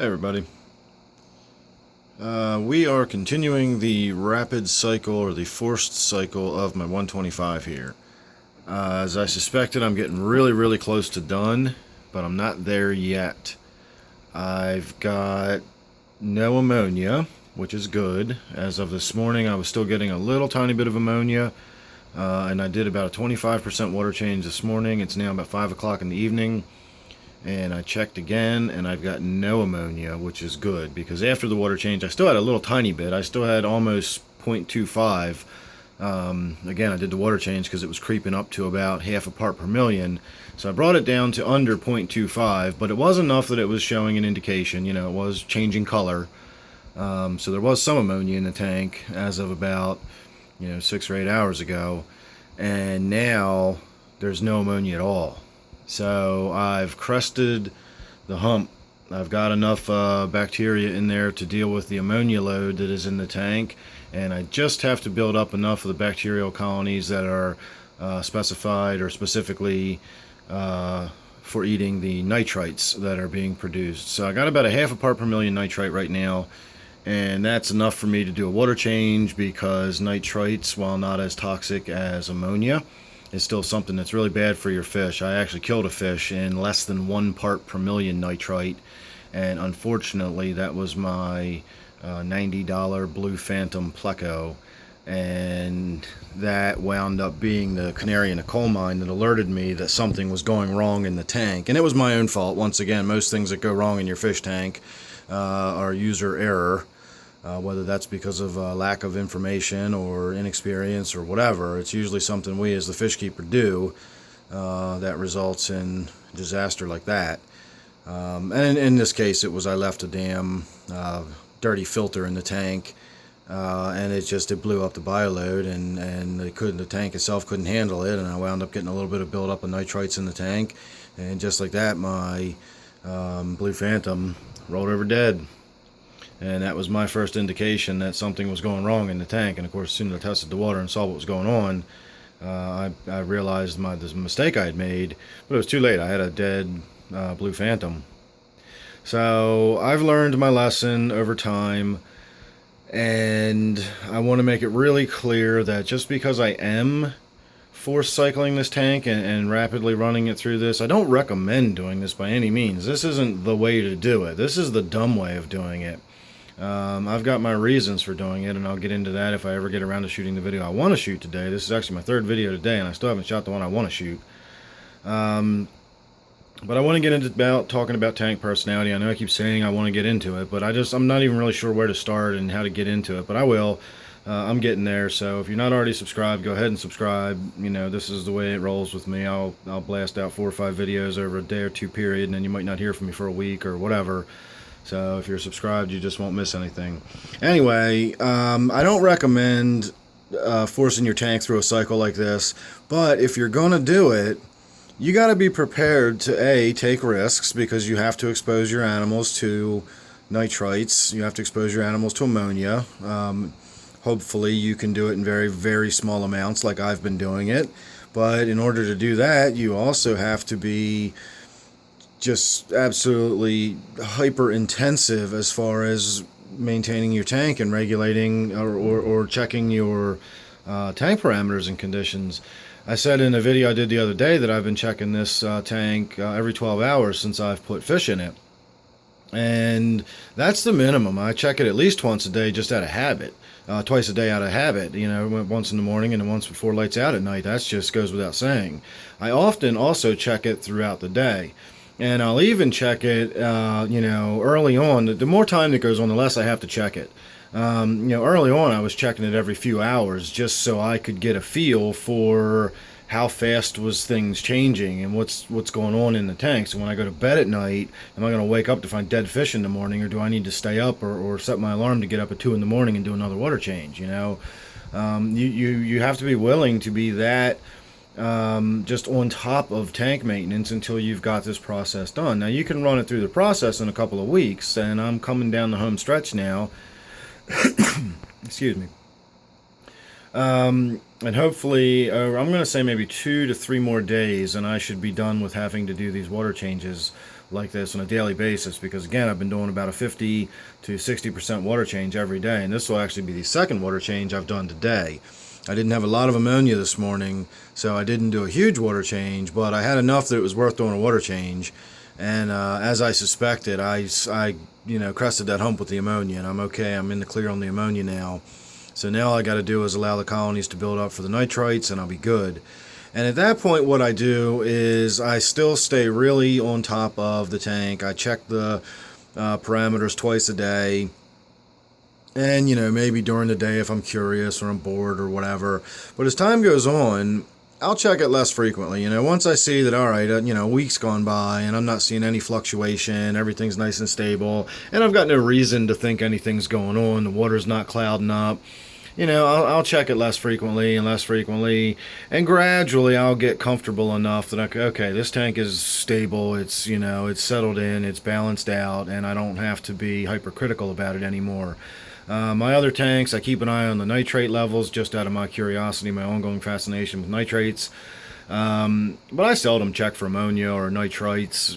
Hey everybody. We are continuing the rapid cycle or the forced cycle of my 125 here. As I suspected, I'm getting really close to done, but I'm not there yet. I've got no ammonia, which is good. As of this morning, I was still getting a little tiny bit of ammonia, and I did about a 25% water change this morning. It's now about 5 o'clock in the evening. And I checked again, and I've got no ammonia, which is good, because after the water change, I still had a little tiny bit. I still had almost 0.25. Again, I did the water change because it was creeping up to about half a part per million. So I brought it down to under 0.25, but it was enough that it was showing an indication. You know, it was changing color. So there was some ammonia in the tank as of about, 6 or 8 hours ago. And now there's no ammonia at all. So I've crested the hump. I've got enough bacteria in there to deal with the ammonia load that is in the tank, and I just have to build up enough of the bacterial colonies that are specified or specifically for eating the nitrites that are being produced. So I got about a half a part per million nitrite right now, and that's enough for me to do a water change, because nitrites, while not as toxic as ammonia, is still something that's really bad for your fish. I actually killed a fish in less than 1 part per million nitrite, and unfortunately that was my $90 Blue Phantom Pleco, and that wound up being the canary in a coal mine that alerted me that something was going wrong in the tank. And it was my own fault. Once again, most things that go wrong in your fish tank are user error. Whether that's because of lack of information or inexperience or whatever, it's usually something we as the fish keeper do that results in disaster like that. And in this case, it was I left a damn dirty filter in the tank, and it blew up the bioload, and the tank itself couldn't handle it, and I wound up getting a little bit of buildup of nitrites in the tank, and just like that, my Blue Phantom rolled over dead. And that was my first indication that something was going wrong in the tank. And of course, as soon as I tested the water and saw what was going on, I realized the mistake I had made. But it was too late. I had a dead Blue Phantom. So I've learned my lesson over time, and I want to make it really clear that just because I am force cycling this tank and rapidly running it through this, I don't recommend doing this by any means. This isn't the way to do it. This is the dumb way of doing it. I've got my reasons for doing it, and I'll get into that if I ever get around to shooting the video I want to shoot today. This is actually my third video today, and I still haven't shot the one I want to shoot. But I want to get into talking about tank personality. I know I keep saying I want to get into it, but I'm not even really sure where to start and how to get into it, but I will. I'm getting there, so if you're not already subscribed, go ahead and subscribe. This is the way it rolls with me. I'll blast out 4 or 5 videos over a day or two period, and then you might not hear from me for a week or whatever. So if you're subscribed, you just won't miss anything. Anyway, I don't recommend forcing your tank through a cycle like this, but if you're going to do it, you got to be prepared to take risks, because you have to expose your animals to nitrites. You have to expose your animals to ammonia. Hopefully you can do it in very small amounts like I've been doing it. But in order to do that, you also have to be just absolutely hyper intensive as far as maintaining your tank and regulating or checking your tank parameters and conditions. I said in a video I did the other day that I've been checking this tank every 12 hours since I've put fish in it, and that's the minimum. I check it at least once a day just out of habit, twice a day out of habit, once in the morning and then once before lights out at night. That just goes without saying. I often also check it throughout the day. And I'll even check it, early on. The more time that goes on, the less I have to check it. Early on, I was checking it every few hours just so I could get a feel for how fast was things changing and what's going on in the tank. So when I go to bed at night, am I going to wake up to find dead fish in the morning, or do I need to stay up or set my alarm to get up at 2 in the morning and do another water change? You have to be willing to be that just on top of tank maintenance until you've got this process done. Now you can run it through the process in a couple of weeks, and I'm coming down the home stretch now. Excuse me. And hopefully, I'm going to say maybe 2 to 3 more days, and I should be done with having to do these water changes like this on a daily basis, because again, I've been doing about a 50 to 60% water change every day, and this will actually be the second water change I've done today. I didn't have a lot of ammonia this morning, so I didn't do a huge water change, but I had enough that it was worth doing a water change. And as I suspected, I crested that hump with the ammonia, and I'm okay. I'm in the clear on the ammonia now. So now all I got to do is allow the colonies to build up for the nitrites, and I'll be good. And at that point, what I do is I still stay really on top of the tank. I check the parameters twice a day. And, maybe during the day if I'm curious or I'm bored or whatever. But as time goes on, I'll check it less frequently. Once I see that, all right, a week's gone by and I'm not seeing any fluctuation, everything's nice and stable, and I've got no reason to think anything's going on, the water's not clouding up, I'll check it less frequently, and gradually I'll get comfortable enough that, okay, this tank is stable, it's, it's settled in, it's balanced out, and I don't have to be hypercritical about it anymore. My other tanks, I keep an eye on the nitrate levels just out of my curiosity, my ongoing fascination with nitrates. But I seldom check for ammonia or nitrites.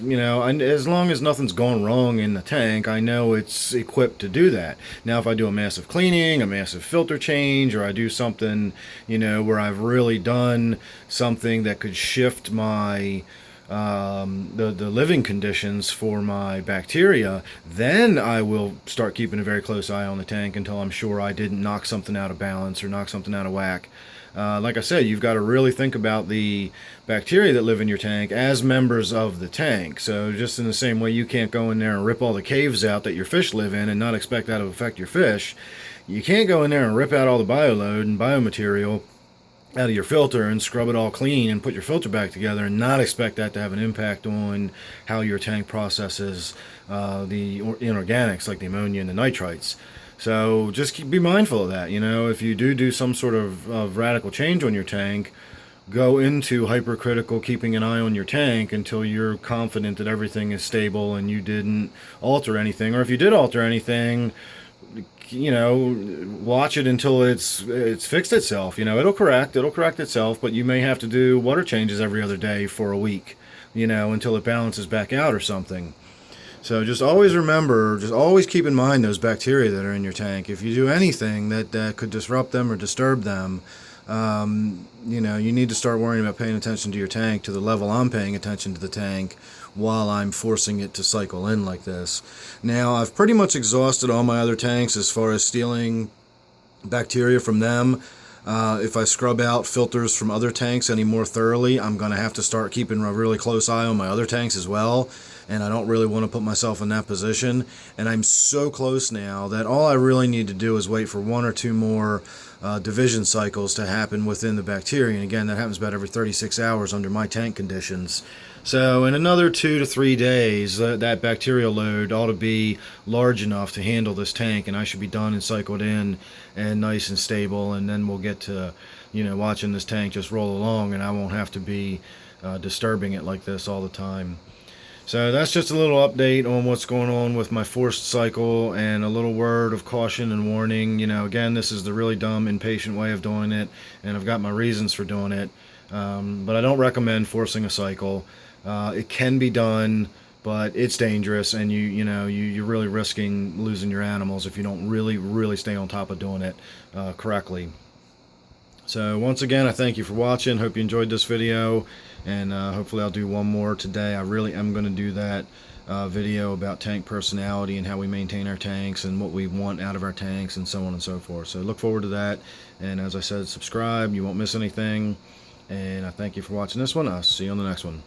As long as nothing's gone wrong in the tank, I know it's equipped to do that. Now, if I do a massive cleaning, a massive filter change, or I do something, where I've really done something that could shift my the living conditions for my bacteria, then I will start keeping a very close eye on the tank until I'm sure I didn't knock something out of balance or knock something out of whack. Like I said, you've got to really think about the bacteria that live in your tank as members of the tank. So just in the same way you can't go in there and rip all the caves out that your fish live in and not expect that to affect your fish, you can't go in there and rip out all the bioload and biomaterial out of your filter and scrub it all clean and put your filter back together and not expect that to have an impact on how your tank processes the inorganics like the ammonia and the nitrites. So just be mindful of that. If you do some sort of radical change on your tank, go into hypercritical, keeping an eye on your tank until you're confident that everything is stable and you didn't alter anything. Or if you did alter anything, watch it until it's fixed itself. It'll correct itself, but you may have to do water changes every other day for a week, until it balances back out or something. So just always remember, just always keep in mind those bacteria that are in your tank. If you do anything that could disrupt them or disturb them, you need to start worrying about paying attention to your tank to the level I'm paying attention to the tank while I'm forcing it to cycle in like this. Now, I've pretty much exhausted all my other tanks as far as stealing bacteria from them. If I scrub out filters from other tanks any more thoroughly, I'm going to have to start keeping a really close eye on my other tanks as well. And I don't really want to put myself in that position. And I'm so close now that all I really need to do is wait for one or two more division cycles to happen within the bacteria. And again, that happens about every 36 hours under my tank conditions. So in another 2 to 3 days, that bacterial load ought to be large enough to handle this tank, and I should be done and cycled in and nice and stable, and then we'll get to, watching this tank just roll along, and I won't have to be disturbing it like this all the time. So that's just a little update on what's going on with my forced cycle, and a little word of caution and warning. Again, this is the really dumb, impatient way of doing it, and I've got my reasons for doing it. But I don't recommend forcing a cycle. It can be done, but it's dangerous, and you're really risking losing your animals if you don't really stay on top of doing it correctly. So once again, I thank you for watching. Hope you enjoyed this video, and hopefully I'll do one more today. I really am going to do that video about tank personality and how we maintain our tanks and what we want out of our tanks and so on and so forth. So look forward to that, and as I said, subscribe. You won't miss anything, and I thank you for watching this one. I'll see you on the next one.